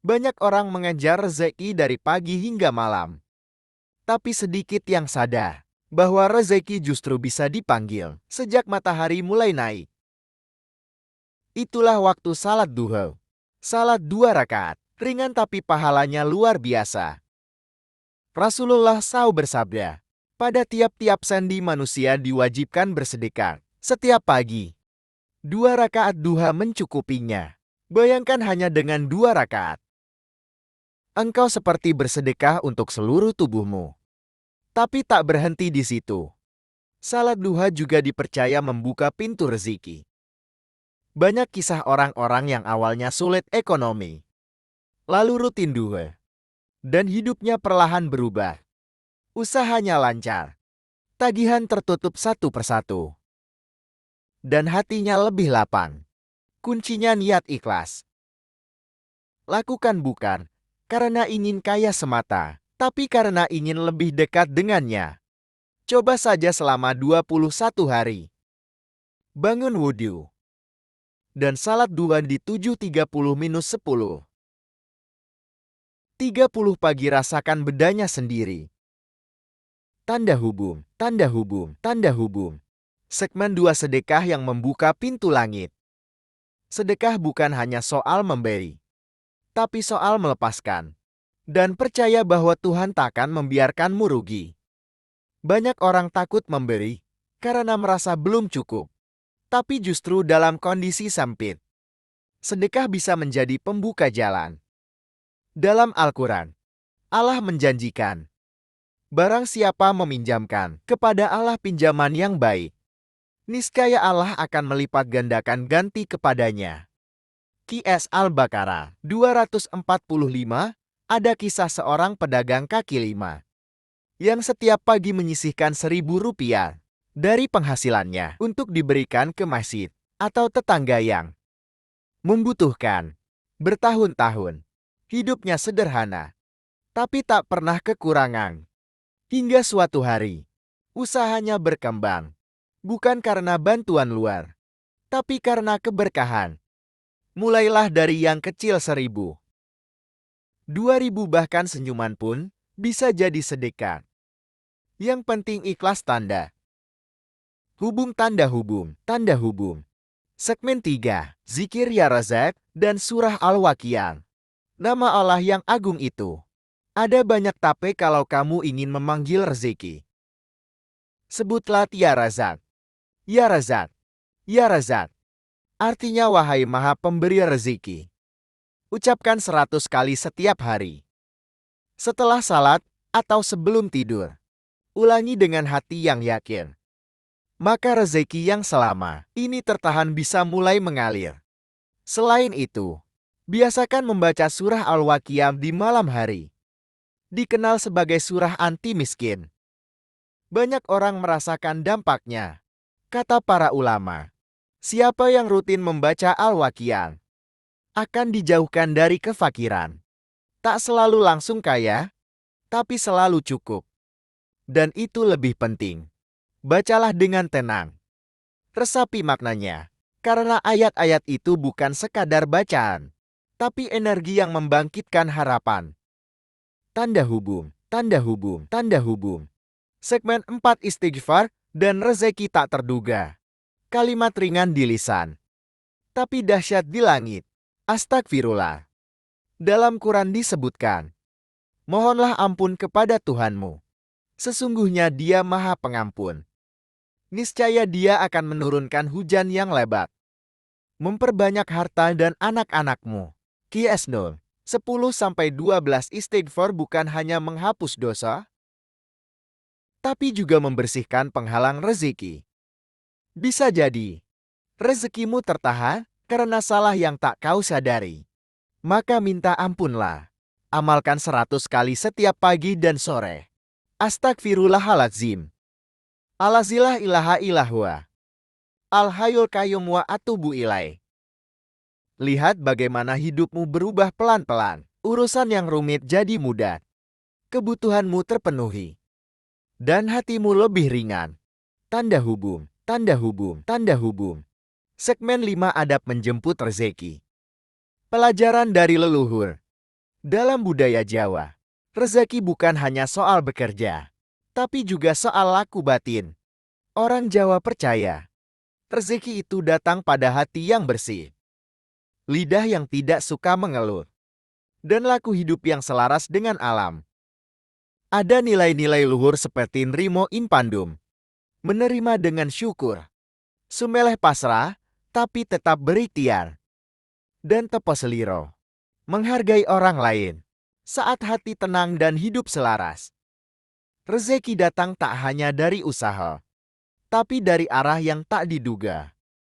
Banyak orang mengejar rezeki dari pagi hingga malam. Tapi sedikit yang sadar bahwa rezeki justru bisa dipanggil sejak matahari mulai naik. Itulah waktu salat duha. Salat 2 rakaat, ringan tapi pahalanya luar biasa. Rasulullah SAW bersabda, pada tiap-tiap sendi manusia diwajibkan bersedekah setiap pagi. 2 rakaat duha mencukupinya. Bayangkan hanya dengan 2 rakaat. Engkau seperti bersedekah untuk seluruh tubuhmu. Tapi tak berhenti di situ. Salat duha juga dipercaya membuka pintu rezeki. Banyak kisah orang-orang yang awalnya sulit ekonomi, lalu rutin duha, dan hidupnya perlahan berubah. Usahanya lancar, tagihan tertutup satu persatu, dan hatinya lebih lapang. Kuncinya niat ikhlas. Lakukan bukan karena ingin kaya semata, tapi karena ingin lebih dekat dengannya. Coba saja selama 21 hari. Bangun wudhu dan salat duha di 7.30-10. 30 pagi rasakan bedanya sendiri. Tanda hubung, tanda hubung, tanda hubung. Segmen 2 sedekah yang membuka pintu langit. Sedekah bukan hanya soal memberi, tapi soal melepaskan. Dan percaya bahwa Tuhan takkan membiarkanmu rugi. Banyak orang takut memberi karena merasa belum cukup. Tapi justru dalam kondisi sempit, sedekah bisa menjadi pembuka jalan. Dalam Al-Quran, Allah menjanjikan, barang siapa meminjamkan kepada Allah pinjaman yang baik, niscaya Allah akan melipat gandakan ganti kepadanya. Qs Al-Baqarah 245, ada kisah seorang pedagang kaki lima yang setiap pagi menyisihkan Rp1.000 dari penghasilannya untuk diberikan ke masjid atau tetangga yang membutuhkan. Bertahun-tahun, hidupnya sederhana, tapi tak pernah kekurangan. Hingga suatu hari, usahanya berkembang. Bukan karena bantuan luar, tapi karena keberkahan. Mulailah dari yang kecil 1.000, 2.000, bahkan senyuman pun bisa jadi sedekah. Yang penting ikhlas. Tanda hubung, tanda hubung, tanda hubung. Segmen 3, Zikir Ya Razak dan Surah Al-Waqiah. Nama Allah yang agung itu. Ada banyak tapi kalau kamu ingin memanggil rezeki, sebutlah Ya Razak. Ya Razak. Ya Razak. Artinya wahai maha pemberi rezeki. Ucapkan 100 kali setiap hari. Setelah salat atau sebelum tidur. Ulangi dengan hati yang yakin. Maka rezeki yang selama ini tertahan bisa mulai mengalir. Selain itu, biasakan membaca surah Al-Waqiah di malam hari. Dikenal sebagai surah anti miskin. Banyak orang merasakan dampaknya. Kata para ulama, siapa yang rutin membaca Al-Waqiah akan dijauhkan dari kefakiran. Tak selalu langsung kaya, tapi selalu cukup. Dan itu lebih penting. Bacalah dengan tenang. Resapi maknanya. Karena ayat-ayat itu bukan sekadar bacaan, tapi energi yang membangkitkan harapan. Tanda hubung, tanda hubung, tanda hubung. Segmen 4, istighfar dan rezeki tak terduga. Kalimat ringan di lisan, tapi dahsyat di langit. Astagfirullah. Dalam Quran disebutkan, mohonlah ampun kepada Tuhanmu. Sesungguhnya Dia Maha Pengampun. Niscaya Dia akan menurunkan hujan yang lebat, memperbanyak harta dan anak-anakmu. Qs 0, 10-12. Istighfar bukan hanya menghapus dosa, tapi juga membersihkan penghalang rezeki. Bisa jadi, rezekimu tertahan karena salah yang tak kau sadari. Maka minta ampunlah. Amalkan 100 kali setiap pagi dan sore. Astagfirullahaladzim. Alazilah ilaha ilahwa. Al-Hayyul Qayyum wa atubu ilaih. Lihat bagaimana hidupmu berubah pelan-pelan. Urusan yang rumit jadi mudah. Kebutuhanmu terpenuhi. Dan hatimu lebih ringan. Tanda hubung, tanda hubung, tanda hubung. Segmen 5, adab menjemput rezeki. Pelajaran dari leluhur. Dalam budaya Jawa, rezeki bukan hanya soal bekerja, tapi juga soal laku batin. Orang Jawa percaya, rezeki itu datang pada hati yang bersih, lidah yang tidak suka mengeluh, dan laku hidup yang selaras dengan alam. Ada nilai-nilai luhur seperti Nrimo Impandum, menerima dengan syukur, sumeleh pasrah, tapi tetap berikhtiar, dan tepo seliro, menghargai orang lain, saat hati tenang dan hidup selaras. Rezeki datang tak hanya dari usaha, tapi dari arah yang tak diduga.